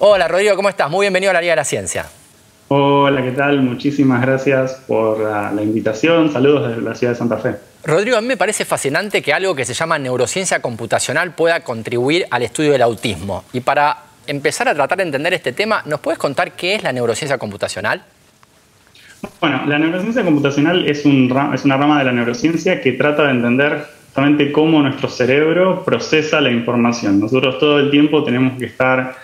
Hola Rodrigo, ¿cómo estás? Muy bienvenido a la Liga de la Ciencia. Hola, ¿qué tal? Muchísimas gracias por la invitación. Saludos desde la ciudad de Santa Fe. Rodrigo, a mí me parece fascinante que algo que se llama neurociencia computacional pueda contribuir al estudio del autismo. Y para empezar a tratar de entender este tema, ¿nos puedes contar qué es la neurociencia computacional? Bueno, la neurociencia computacional es una rama de la neurociencia que trata de entender justamente cómo nuestro cerebro procesa la información. Nosotros todo el tiempo tenemos que estar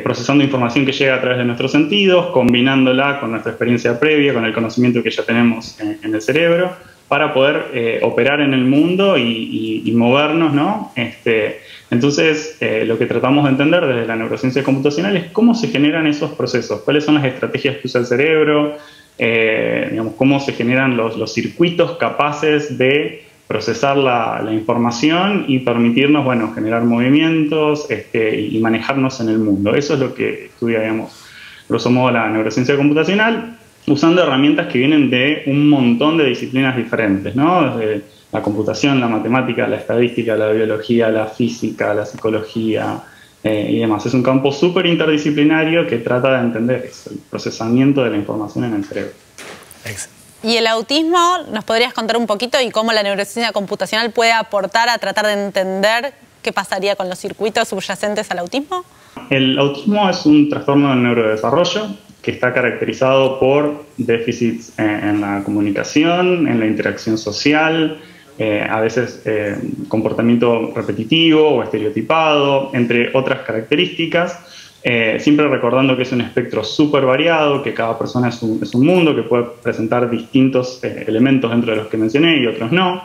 procesando información que llega a través de nuestros sentidos, combinándola con nuestra experiencia previa, con el conocimiento que ya tenemos en el cerebro, para poder operar en el mundo y movernos, ¿no? Entonces, lo que tratamos de entender desde la neurociencia computacional es cómo se generan esos procesos, cuáles son las estrategias que usa el cerebro, digamos, cómo se generan los circuitos capaces de procesar la información y permitirnos, bueno, generar movimientos y manejarnos en el mundo. Eso es lo que estudia, digamos, grosso modo la neurociencia computacional, usando herramientas que vienen de un montón de disciplinas diferentes, ¿no? Desde la computación, la matemática, la estadística, la biología, la física, la psicología y demás. Es un campo súper interdisciplinario que trata de entender el procesamiento de la información en el cerebro. ¿Y el autismo? ¿Nos podrías contar un poquito y cómo la neurociencia computacional puede aportar a tratar de entender qué pasaría con los circuitos subyacentes al autismo? El autismo es un trastorno del neurodesarrollo que está caracterizado por déficits en la comunicación, en la interacción social, a veces comportamiento repetitivo o estereotipado, entre otras características. Siempre recordando que es un espectro súper variado, que cada persona es un mundo, que puede presentar distintos elementos dentro de los que mencioné y otros no.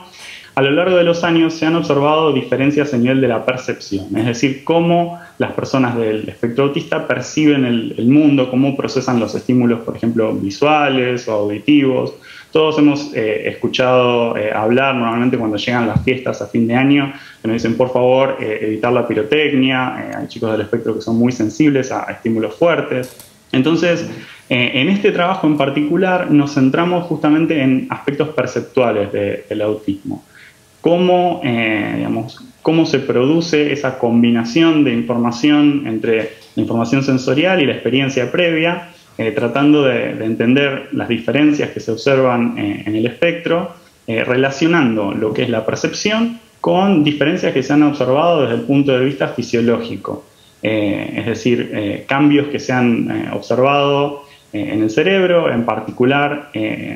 A lo largo de los años se han observado diferencias a nivel de la percepción, es decir, cómo las personas del espectro autista perciben el mundo, cómo procesan los estímulos, por ejemplo, visuales o auditivos. Todos hemos escuchado hablar normalmente cuando llegan las fiestas a fin de año, que nos dicen, por favor, evitar la pirotecnia. Hay chicos del espectro que son muy sensibles a estímulos fuertes. Entonces, en este trabajo en particular nos centramos justamente en aspectos perceptuales del autismo. Cómo se produce esa combinación de información entre la información sensorial y la experiencia previa, tratando de entender las diferencias que se observan en el espectro, relacionando lo que es la percepción con diferencias que se han observado desde el punto de vista fisiológico. Es decir, cambios que se han observado en el cerebro, en particular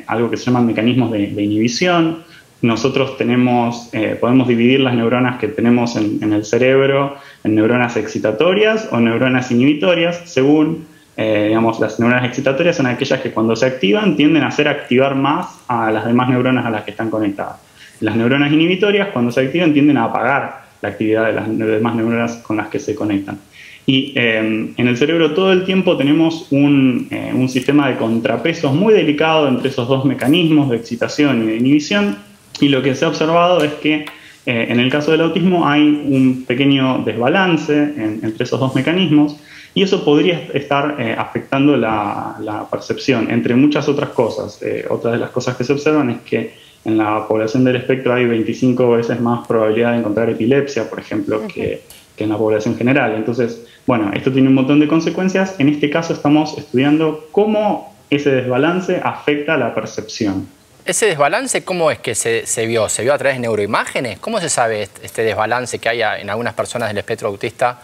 algo que se llaman mecanismos de inhibición. Nosotros podemos dividir las neuronas que tenemos en el cerebro en neuronas excitatorias o neuronas inhibitorias, según, las neuronas excitatorias son aquellas que cuando se activan tienden a hacer activar más a las demás neuronas a las que están conectadas. Las neuronas inhibitorias, cuando se activan, tienden a apagar la actividad de las demás neuronas con las que se conectan. Y en el cerebro todo el tiempo tenemos un sistema de contrapesos muy delicado entre esos dos mecanismos de excitación y de inhibición. Y lo que se ha observado es que en el caso del autismo hay un pequeño desbalance entre esos dos mecanismos y eso podría estar afectando la percepción, entre muchas otras cosas. Otra de las cosas que se observan es que en la población del espectro hay 25 veces más probabilidad de encontrar epilepsia, por ejemplo, que en la población general. Entonces, bueno, esto tiene un montón de consecuencias. En este caso estamos estudiando cómo ese desbalance afecta la percepción. ¿Ese desbalance cómo es que se vio? ¿Se vio a través de neuroimágenes? ¿Cómo se sabe este desbalance que hay en algunas personas del espectro autista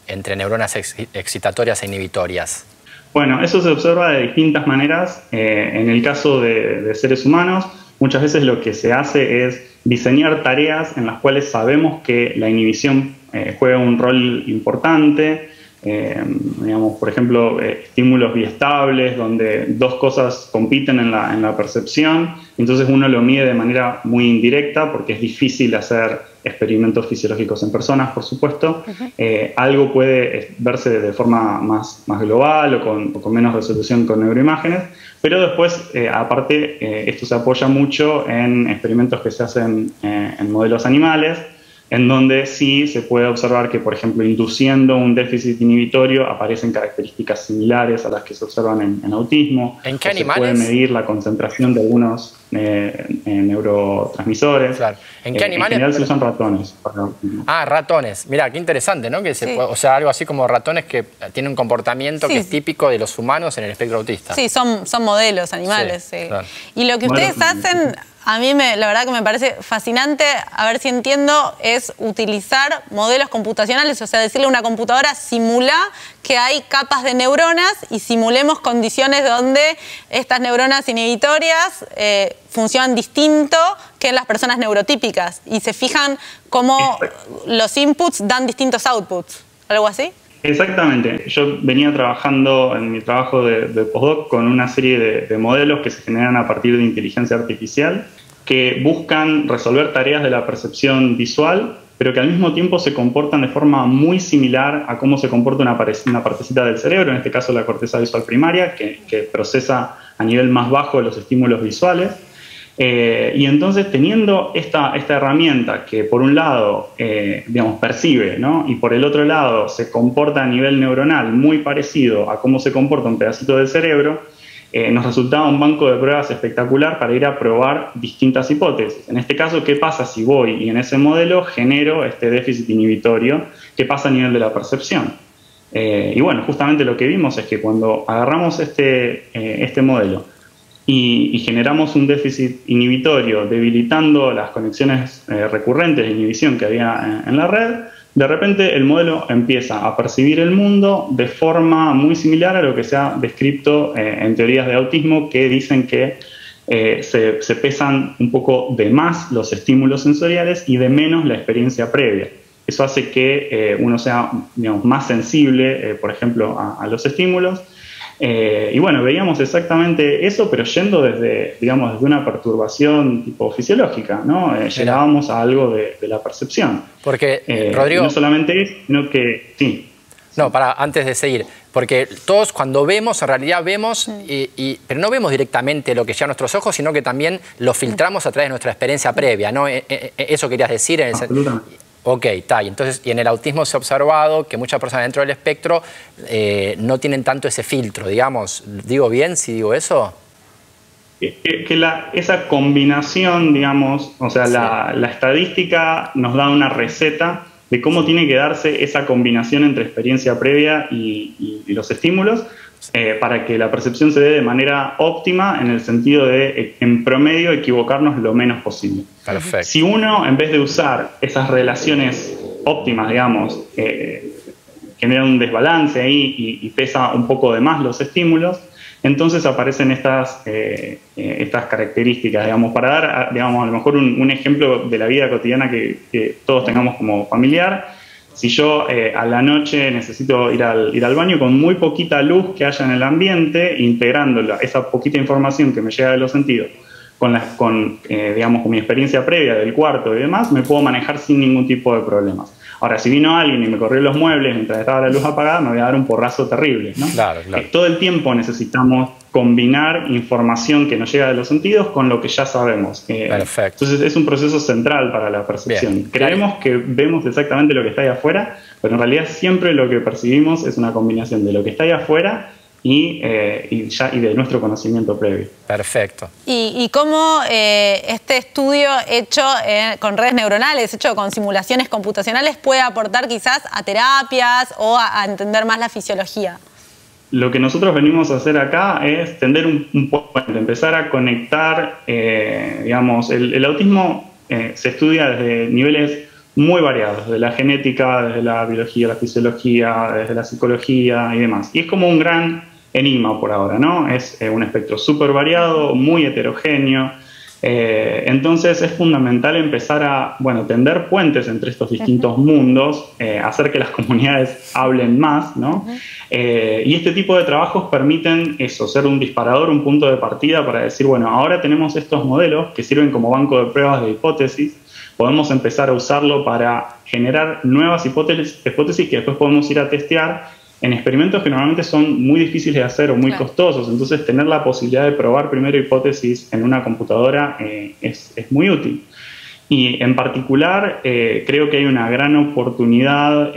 entre neuronas excitatorias e inhibitorias? Bueno, eso se observa de distintas maneras. En el caso de seres humanos, muchas veces lo que se hace es diseñar tareas en las cuales sabemos que la inhibición juega un rol importante. Por ejemplo, estímulos biestables, donde dos cosas compiten en la percepción, entonces uno lo mide de manera muy indirecta porque es difícil hacer experimentos fisiológicos en personas, por supuesto. Algo puede verse de forma más global o con menos resolución con neuroimágenes, pero después, aparte, esto se apoya mucho en experimentos que se hacen en modelos animales, en donde sí se puede observar que, por ejemplo, induciendo un déficit inhibitorio aparecen características similares a las que se observan en autismo. ¿En qué animales? Se puede medir la concentración de algunos neurotransmisores. Claro. ¿En qué animales? En general se usan ratones para autismo. Ah, ratones. Mira, qué interesante, ¿no? Que o sea, algo así como ratones que tienen un comportamiento que es típico de los humanos en el espectro autista. Sí, son modelos animales. Sí. Claro. Y lo que ustedes hacen, a mí la verdad que me parece fascinante, a ver si entiendo, es utilizar modelos computacionales, o sea, decirle a una computadora, simula que hay capas de neuronas y simulemos condiciones donde estas neuronas inhibitorias funcionan distinto que en las personas neurotípicas y se fijan cómo los inputs dan distintos outputs, ¿algo así? Exactamente. Yo venía trabajando en mi trabajo de postdoc con una serie de modelos que se generan a partir de inteligencia artificial que buscan resolver tareas de la percepción visual, pero que al mismo tiempo se comportan de forma muy similar a cómo se comporta una partecita del cerebro, en este caso la corteza visual primaria, que procesa a nivel más bajo los estímulos visuales. Y entonces, teniendo esta herramienta que por un lado digamos, percibe, ¿no? Y por el otro lado se comporta a nivel neuronal muy parecido a cómo se comporta un pedacito del cerebro, nos resultaba un banco de pruebas espectacular para ir a probar distintas hipótesis. En este caso, ¿qué pasa si voy y en ese modelo genero este déficit inhibitorio? ¿Qué pasa a nivel de la percepción? Y bueno, justamente lo que vimos es que cuando agarramos este modelo y generamos un déficit inhibitorio debilitando las conexiones recurrentes de inhibición que había en la red, de repente el modelo empieza a percibir el mundo de forma muy similar a lo que se ha descrito en teorías de autismo, que dicen que se pesan un poco de más los estímulos sensoriales y de menos la experiencia previa. Eso hace que uno sea, digamos, más sensible, por ejemplo, a los estímulos. Y bueno, veíamos exactamente eso, pero yendo desde una perturbación tipo fisiológica, ¿no? Llegábamos a algo de la percepción. Porque, Rodrigo... No solamente eso, sino que... Sí. No, antes de seguir, porque todos cuando vemos, en realidad vemos, pero no vemos directamente lo que llega a nuestros ojos, sino que también lo filtramos a través de nuestra experiencia previa, ¿no? Eso querías decir en el sentido... Ok, está. Entonces, y en el autismo se ha observado que muchas personas dentro del espectro no tienen tanto ese filtro, digamos. ¿Digo bien si digo eso? Esa combinación, digamos, o sea, la estadística nos da una receta de cómo tiene que darse esa combinación entre experiencia previa y los estímulos para que la percepción se dé de manera óptima en el sentido de, en promedio, equivocarnos lo menos posible. Perfecto. Si uno, en vez de usar esas relaciones óptimas, digamos, genera un desbalance ahí y pesa un poco de más los estímulos, entonces aparecen estas características, digamos, para dar, digamos, a lo mejor un ejemplo de la vida cotidiana que todos tengamos como familiar. Si yo a la noche necesito ir al baño, con muy poquita luz que haya en el ambiente, integrando esa poquita información que me llega de los sentidos con mi experiencia previa del cuarto y demás, me puedo manejar sin ningún tipo de problemas. Ahora, si vino alguien y me corrió los muebles mientras estaba la luz apagada, me voy a dar un porrazo terrible, ¿no? Claro, claro. Todo el tiempo necesitamos combinar información que nos llega de los sentidos con lo que ya sabemos. Perfecto. Entonces es un proceso central para la percepción. Bien. Creemos que vemos exactamente lo que está ahí afuera, pero en realidad siempre lo que percibimos es una combinación de lo que está ahí afuera y de nuestro conocimiento previo. Perfecto. ¿Y cómo este estudio hecho con redes neuronales, hecho con simulaciones computacionales, puede aportar quizás a terapias o a entender más la fisiología? Lo que nosotros venimos a hacer acá es tender un puente, empezar a conectar, digamos, el autismo se estudia desde niveles muy variados, desde la genética, desde la biología, la fisiología, desde la psicología y demás. Y es como un gran enigma por ahora, ¿no? Es un espectro súper variado, muy heterogéneo. Entonces es fundamental empezar a, tender puentes entre estos distintos mundos, hacer que las comunidades hablen más, ¿no? Y este tipo de trabajos permiten eso, ser un disparador, un punto de partida para decir, bueno, ahora tenemos estos modelos que sirven como banco de pruebas de hipótesis, podemos empezar a usarlo para generar nuevas hipótesis que después podemos ir a testear en experimentos que normalmente son muy difíciles de hacer o muy costosos. Entonces, tener la posibilidad de probar primero hipótesis en una computadora es muy útil. Y en particular creo que hay una gran oportunidad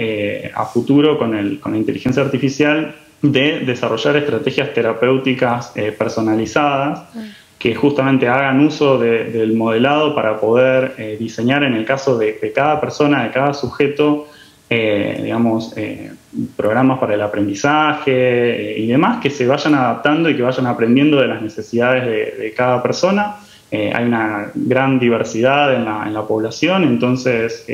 a futuro con la inteligencia artificial de desarrollar estrategias terapéuticas personalizadas que justamente hagan uso del modelado para poder diseñar en el caso de cada persona, de cada sujeto, digamos, programas para el aprendizaje y demás que se vayan adaptando y que vayan aprendiendo de las necesidades de cada persona. Hay una gran diversidad en la población, entonces,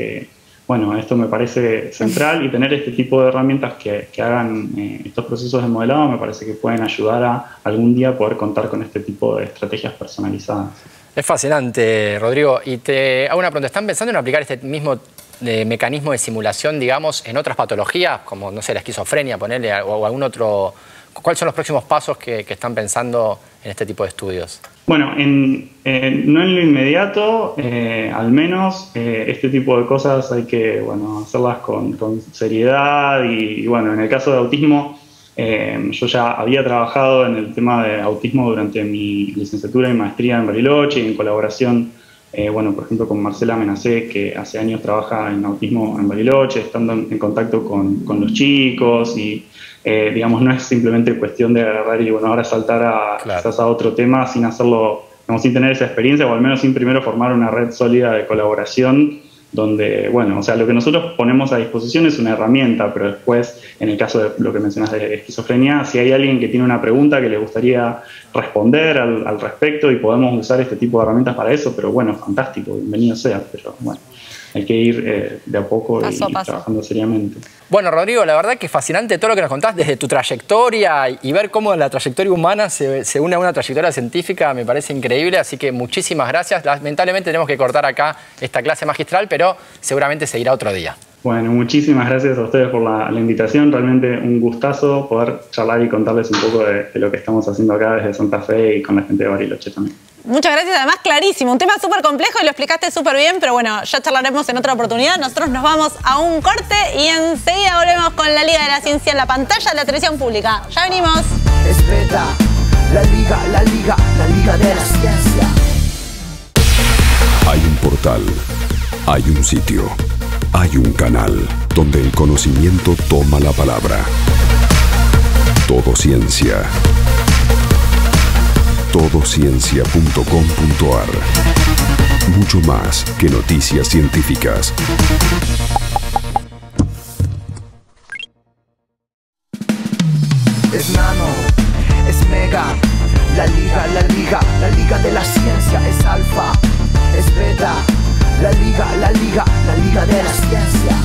bueno, esto me parece central y tener este tipo de herramientas que hagan estos procesos de modelado me parece que pueden ayudar a algún día poder contar con este tipo de estrategias personalizadas. Es fascinante, Rodrigo. Y te hago una pregunta. ¿Están pensando en aplicar este mismo mecanismo de simulación, digamos, en otras patologías, como, no sé, la esquizofrenia, ponerle, o algún otro? ¿Cuáles son los próximos pasos que están pensando en este tipo de estudios? Bueno, no en lo inmediato, al menos este tipo de cosas hay que, bueno, hacerlas con seriedad y, bueno, en el caso de autismo, yo ya había trabajado en el tema de autismo durante mi licenciatura y maestría en Bariloche y en colaboración, bueno, por ejemplo, con Marcela Menacé, que hace años trabaja en autismo en Bariloche, estando en contacto con los chicos y, digamos, no es simplemente cuestión de agarrar y, bueno, ahora saltar quizás a otro tema sin hacerlo, digamos, sin tener esa experiencia o al menos sin primero formar una red sólida de colaboración donde, bueno, o sea, lo que nosotros ponemos a disposición es una herramienta, pero después, en el caso de lo que mencionas de esquizofrenia, si hay alguien que tiene una pregunta que le gustaría responder al respecto y podemos usar este tipo de herramientas para eso, pero bueno, fantástico, bienvenido sea, pero bueno, hay que ir de a poco paso y trabajando seriamente. Bueno, Rodrigo, la verdad que es fascinante todo lo que nos contás desde tu trayectoria y ver cómo la trayectoria humana se une a una trayectoria científica me parece increíble, así que muchísimas gracias. Lamentablemente tenemos que cortar acá esta clase magistral, pero seguramente seguirá otro día. Bueno, muchísimas gracias a ustedes por la invitación, realmente un gustazo poder charlar y contarles un poco de lo que estamos haciendo acá desde Santa Fe y con la gente de Bariloche también. Muchas gracias, además clarísimo, un tema súper complejo y lo explicaste súper bien, pero bueno, ya charlaremos en otra oportunidad. Nosotros nos vamos a un corte y enseguida volvemos con la Liga de la Ciencia en la pantalla de la televisión pública. Ya venimos. Es beta, la Liga de la Ciencia. Hay un portal, hay un sitio, hay un canal donde el conocimiento toma la palabra. Todo Ciencia. Todociencia.com.ar. Mucho más que noticias científicas. Es nano, es mega, la Liga de la Ciencia. Es alfa, es beta, la Liga de la Ciencia.